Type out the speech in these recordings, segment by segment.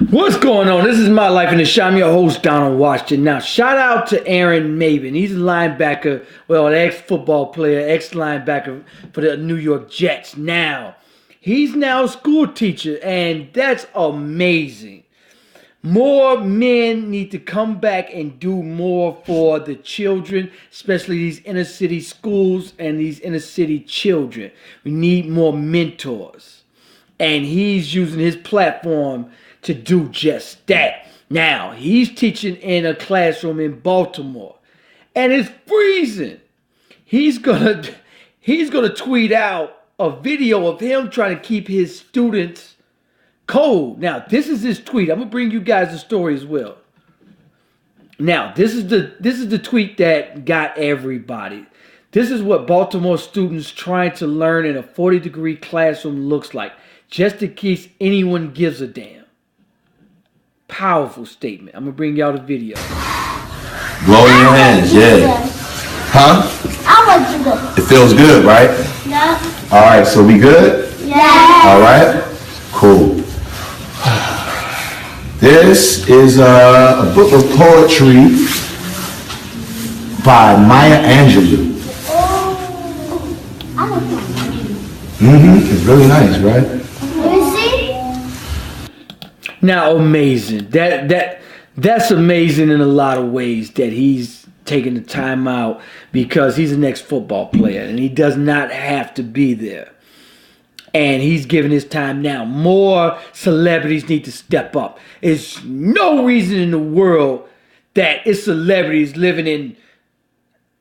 What's going on? This is My Life in the Shot. I'm your host, Donald Washington. Now, shout out to Aaron Maben. He's a linebacker, well, an ex-football player, ex-linebacker for the New York Jets. Now, he's now a school teacher, and that's amazing. More men need to come back and do more for the children, especially these inner city schools and these inner city children. We need more mentors. And he's using his platform to do just that. Now, he's teaching in a classroom in Baltimore, and it's freezing. He's gonna tweet out a video of him trying to keep his students cold. Now, this is his tweet. I'm gonna bring you guys the story as well. Now, this is the tweet that got everybody. This is what Baltimore students trying to learn in a 40-degree classroom looks like, just in case anyone gives a damn. Powerful statement. I'm gonna bring y'all the video. Blow in your hands, yeah. Huh? I want to go. It feels good, right? Yeah. All right, so we good? Yeah. All right, cool. This is a book of poetry by Maya Angelou. Oh, I want to. It's really nice, right? Let me see. Now, amazing. That's amazing in a lot of ways that he's taking the time out because he's an ex-football player and he does not have to be there. And he's giving his time now. More celebrities need to step up. There's no reason in the world that it's celebrities living in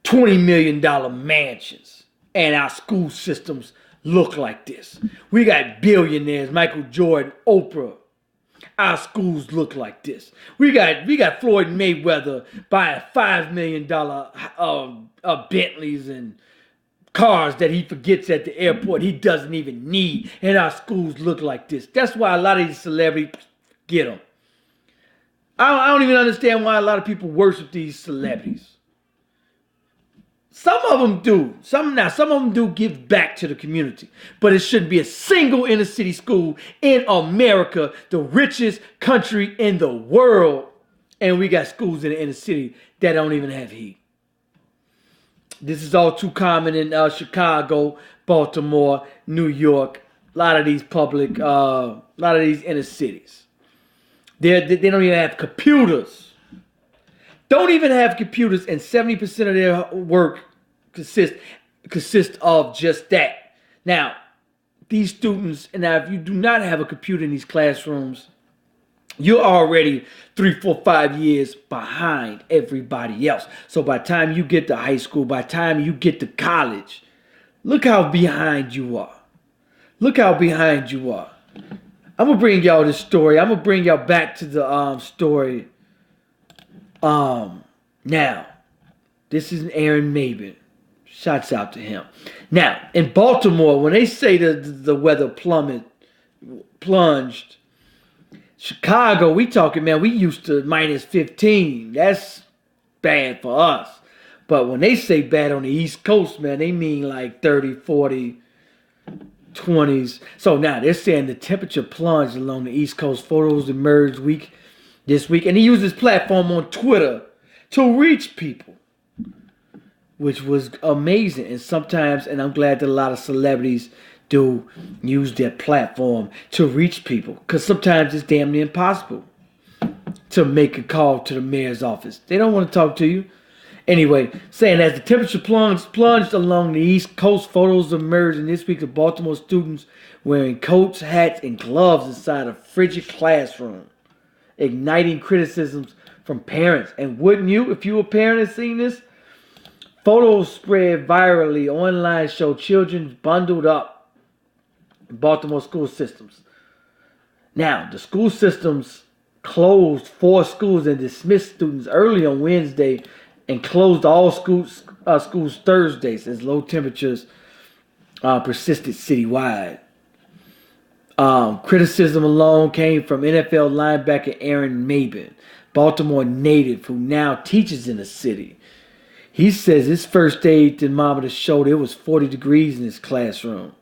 $20 million mansions and our school systems look like this. We got billionaires, Michael Jordan, Oprah. Our schools look like this. We got Floyd Mayweather buying $5 million Bentleys and cars that he forgets at the airport he doesn't even need, and our schools look like this. That's why a lot of these celebrities get them. I don't even understand why a lot of people worship these celebrities. Some of them do. Some of them do give back to the community. But it shouldn't be a single inner city school in America, the richest country in the world. And we got schools in the inner city that don't even have heat. This is all too common in Chicago, Baltimore, New York, a lot of these inner cities. They don't even have computers. Don't even have computers, and 70% of their work consists of just that. Now, these students, and now if you do not have a computer in these classrooms, you're already 3, 4, 5 years behind everybody else. So by the time you get to high school, by the time you get to college, look how behind you are. Look how behind you are. I'm going to bring y'all this story. I'm going to bring y'all back to the story. Now, this is Aaron Maben. Shouts out to him. Now, in Baltimore, when they say the weather plunged, Chicago, we talking, man, we used to minus 15. That's bad for us. But when they say bad on the East Coast, man, they mean like 30, 40, 20s. So now they're saying the temperature plunged along the East Coast. Photos emerged this week. And he used his platform on Twitter to reach people, which was amazing. And sometimes, and I'm glad that a lot of celebrities do use their platform to reach people, because sometimes it's damn near impossible to make a call to the mayor's office. They don't want to talk to you. Anyway, saying as the temperature plunged along the East Coast, photos emerged in this week of Baltimore students wearing coats, hats, and gloves inside a frigid classroom, igniting criticisms from parents. And wouldn't you, if you were a parent and seen this? Photos spread virally online show children bundled up in Baltimore school systems. Now, the school systems closed 4 schools and dismissed students early on Wednesday and closed all schools Thursdays as low temperatures persisted citywide. Criticism alone came from NFL linebacker Aaron Maben, Baltimore native who now teaches in the city. He says his first aid thermometer showed it was 40 degrees in his classroom.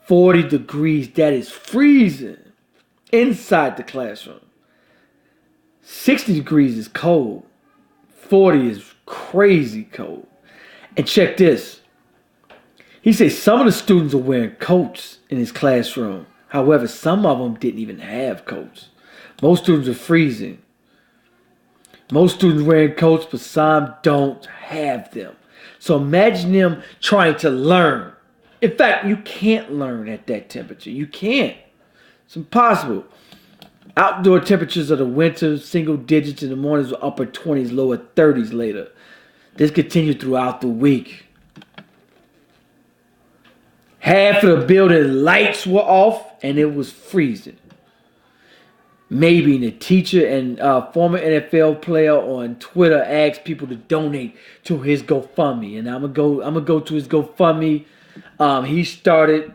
40 degrees, that is freezing inside the classroom. 60 degrees is cold. 40 is crazy cold. And check this. He says some of the students are wearing coats in his classroom. However, some of them didn't even have coats. Most students are freezing. Most students wearing coats, but some don't have them. So imagine them trying to learn. In fact, you can't learn at that temperature. You can't. It's impossible. Outdoor temperatures of the winter, single digits in the mornings, upper 20s, lower 30s later. This continued throughout the week. Half of the building lights were off and it was freezing. Maybe the teacher and former NFL player on Twitter asked people to donate to his GoFundMe, and I'm gonna go to his GoFundMe. He started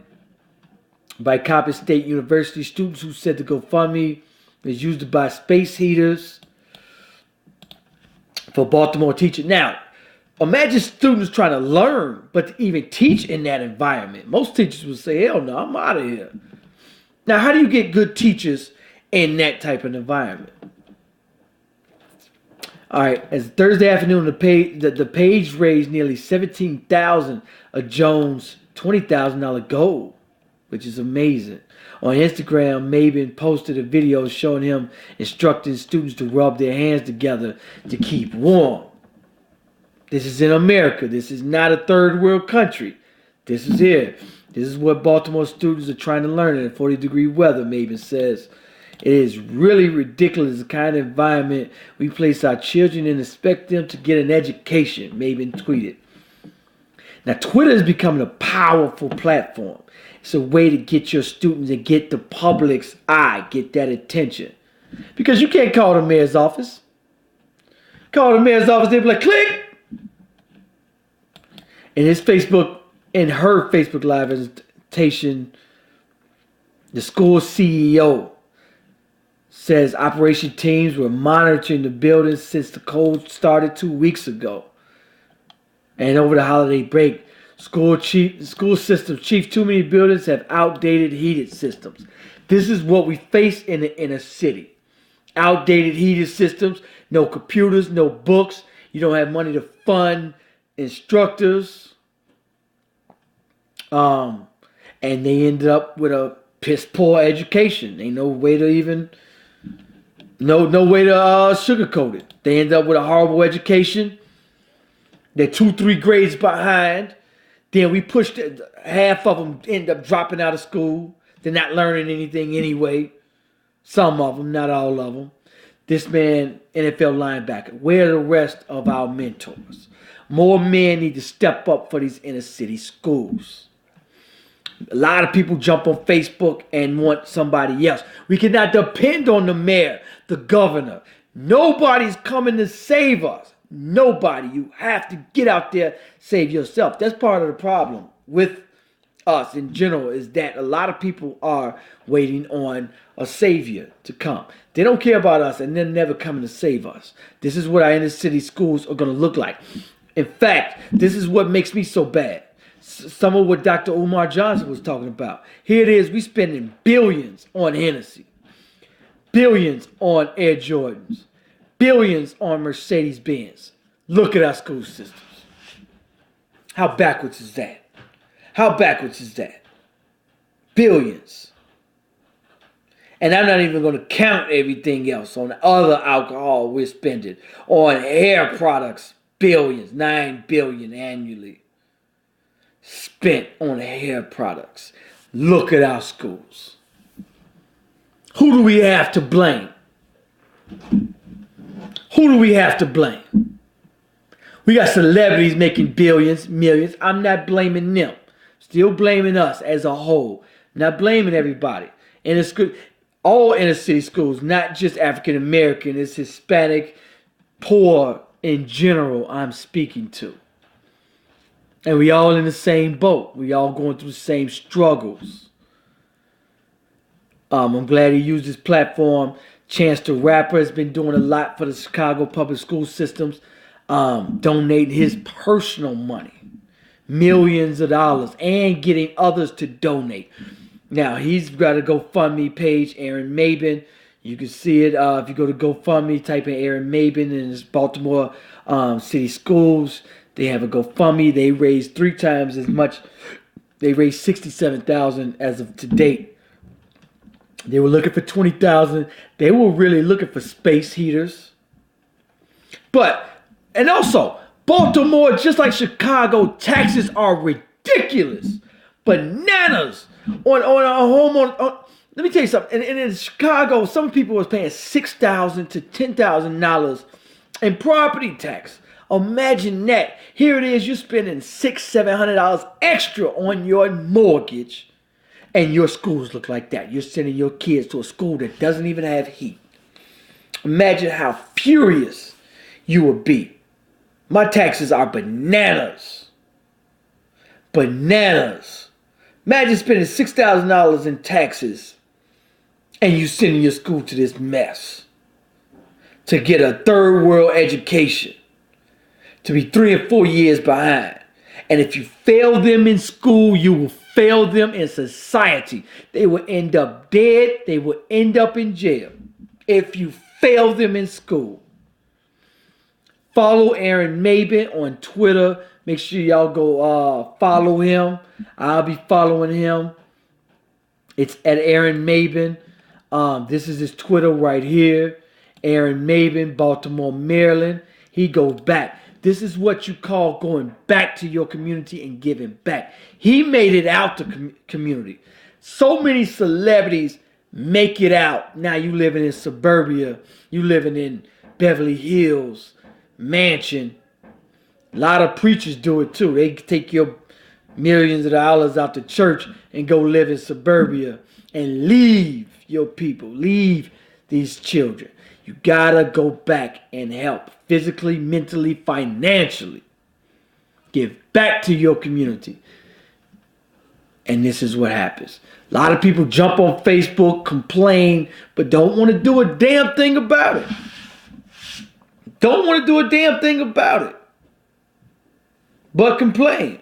by Coppin State University. Students who said the GoFundMe is used to buy space heaters for Baltimore teachers. Now, imagine students trying to learn, but to even teach in that environment. Most teachers would say, hell no, I'm out of here. Now, how do you get good teachers in that type of environment? All right, as Thursday afternoon, the page raised nearly $17,000 of Jones' $20,000 goal, which is amazing. On Instagram, Mabin posted a video showing him instructing students to rub their hands together to keep warm. This is in America. This is not a third world country. This is here. This is what Baltimore students are trying to learn in 40-degree weather, Mabin says. It is really ridiculous the kind of environment we place our children in and expect them to get an education, Mabin tweeted. Now, Twitter is becoming a powerful platform. It's a way to get your students and get the public's eye, get that attention. Because you can't call the mayor's office. Call the mayor's office, they'll be like, click! In her Facebook Live presentation, the school CEO says operation teams were monitoring the building since the cold started 2 weeks ago. And over the holiday break, school systems chief, too many buildings have outdated heated systems. This is what we face in the inner city. Outdated heated systems, no computers, no books. You don't have money to fund instructors. And they ended up with a piss poor education. Ain't no way to even... No way to sugarcoat it. They end up with a horrible education. They're 2-3 grades behind. Then we pushed it. Half of them end up dropping out of school. They're not learning anything anyway. Some of them, not all of them. This man, NFL linebacker, where are the rest of our mentors? More men need to step up for these inner city schools. A lot of people jump on Facebook and want somebody else. We cannot depend on the mayor, the governor. Nobody's coming to save us. Nobody. You have to get out there, save yourself. That's part of the problem with us in general, is that a lot of people are waiting on a savior to come. They don't care about us, and they're never coming to save us. This is what our inner city schools are going to look like. In fact, this is what makes me so bad. Some of what Dr. Umar Johnson was talking about. Here it is, we spending billions on Hennessy, billions on Air Jordans, billions on Mercedes-Benz. Look at our school systems. How backwards is that? How backwards is that? Billions. And I'm not even going to count everything else on other alcohol we're spending. On hair products, billions, 9 billion annually spent on hair products. Look at our schools. Who do we have to blame? Who do we have to blame? We got celebrities making billions, millions. I'm not blaming them. Still blaming us as a whole. Not blaming everybody. And it's good. All inner city schools, not just African American, it's Hispanic, poor in general I'm speaking to. And we all in the same boat. We all going through the same struggles. I'm glad he used his platform. Chance the Rapper has been doing a lot for the Chicago public school systems. Donating his personal money. Millions of dollars. And getting others to donate. Now, he's got a GoFundMe page. Aaron Mabin. You can see it if you go to GoFundMe, type in Aaron Mabin and his Baltimore City Schools. They have a GoFundMe. They raised 3 times as much. They raised $67,000 as of to date. They were looking for $20,000. They were really looking for space heaters. And also, Baltimore, just like Chicago, taxes are ridiculous. Bananas on a home let me tell you something. And in Chicago, some people was paying $6,000 to $10,000 in property tax. Imagine that. Here it is, you're spending $600-$700 extra on your mortgage, and your schools look like that. You're sending your kids to a school that doesn't even have heat. Imagine how furious you would be. My taxes are bananas. Bananas. Imagine spending $6,000 in taxes and you sending your school to this mess to get a third world education, to be 3 and 4 years behind. And if you fail them in school, you will fail them in society. They will end up dead. They will end up in jail if you fail them in school. Follow Aaron Mabin on Twitter. Make sure y'all go follow him. I'll be following him. It's at Aaron Mabin. This is his Twitter right here. Aaron Mabin, Baltimore, Maryland. He goes back. This is what you call going back to your community and giving back. He made it out to community. So many celebrities make it out. Now you living in suburbia. You living in Beverly Hills mansion. A lot of preachers do it too. They take your millions of dollars out the church and go live in suburbia and leave your people, leave these children. You gotta go back and help physically, mentally, financially. Give back to your community. And this is what happens. A lot of people jump on Facebook, complain, but don't want to do a damn thing about it. Don't want to do a damn thing about it. But complain.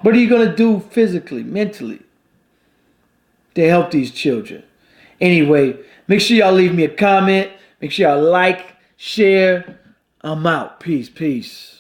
What are you going to do physically, mentally to help these children? Anyway, make sure y'all leave me a comment. Make sure y'all like, share. I'm out. Peace, peace.